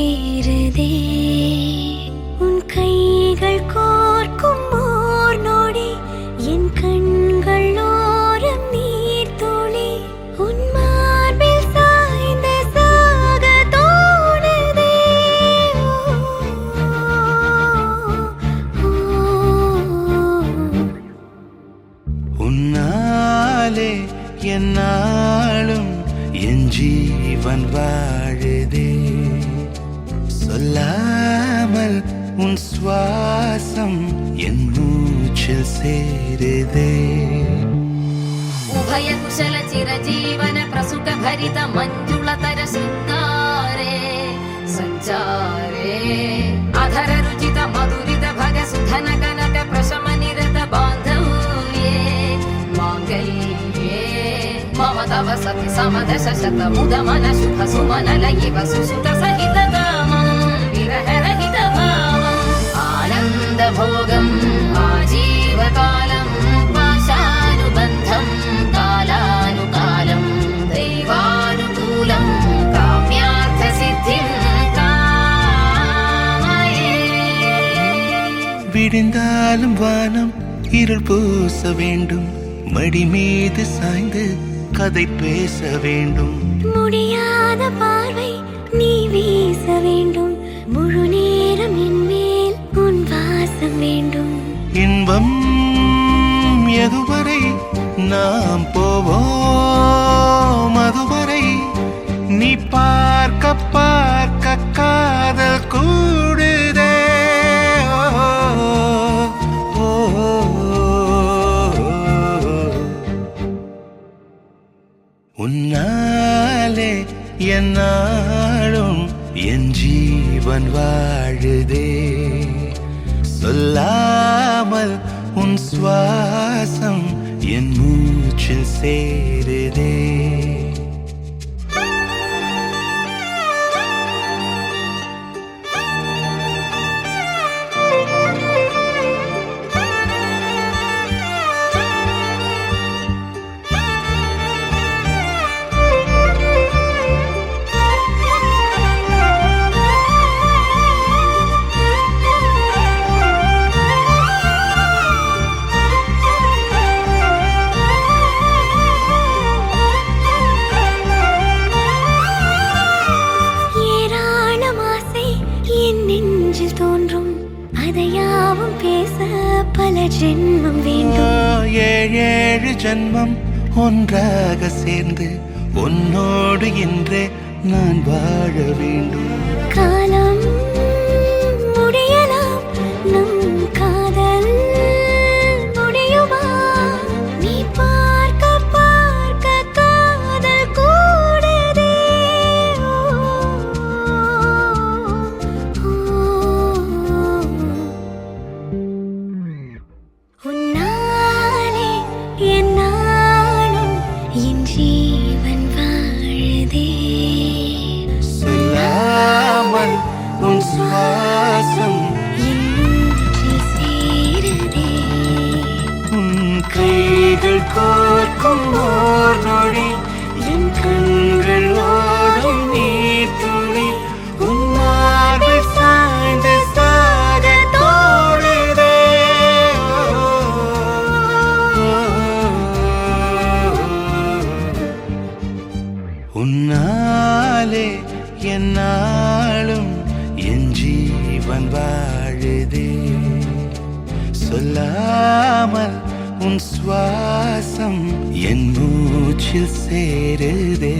சேருதே. உன் கைகள் கோர்க்கும் ஓர் நொடி என் கண்கள் ஓரம் நீர் துளி உன் மார்பில் சாய்ந்த சாக தோணுதே. உன்னாலே என்னாலும் என் ஜீவன் வாழுதே. சொல்லாமல் உன் சுவாசம் என் மூச்சில் சேருதே. உபய குஷல சிரஜீவன பிரசுக பரித மஞ்சுளதர சுந்தாரே சஞ்சாரே அதர ருச்சித மதுரித भग सुधन कनक प्रशम निरत बांधव्ये मांगल्ये मम तव सति समदश शत मुद मन शुभ सुमन लयिव सुसुत सहित कामं विरह रहित भावं आनंद भोगं आजीवकालं पाशानुबन्धं कालानुकालं दैवानुकूलं काम्यार्थ सिद्धिं விடிந்தாலும் வானம் இருள் பூச வேண்டும். மடி மீது சாய்ந்து கதை பேச வேண்டும். முடியாத பார்வை நீ வீச வேண்டும். முழு நேரம் என் மேல் உன் வாசம் வேண்டும். இன்பம் எதுவரை நாம் போவோம் அதுவரை நீ பார்க்க பார்க்க காதல் கூடுதே. உன்னாலே என்னாலும் என் ஜீவன் வாழுதே. சொல்லாமல் உன் சுவாசம் என் மூச்சில் சேருதே. தோன்றும் அதையாவும் பேச பல ஜென்மம் வேண்டும். ஏழு ஜென்மம் ஒன்றாக சேர்ந்து உன்னோடு இன்றே நான் வாழ வேண்டும். காலம் முடியலாம் நம் காதல் முடியுமா? நீ பார்க்க பார்க்க காதல் கூடுதே. உன்னாலே என்னாலும் என் ஜீவன் வாழுதே. சொல்லாமல் உன் சுவாசம் என் மூச்சில் சேருதே. உன் கைகள் கோர்க்கும் ஓர் நொடி என் கண்கள் ஓடும் நீர் துளி உன் மார்பில் சாய்ந்து சாக தோணுதே. உன்னாலே என்னாலும் என் ஜீவன் வாழுதே. சொல்லாமல் உன் சுவாசம் என் மூச்சில் சேருதே.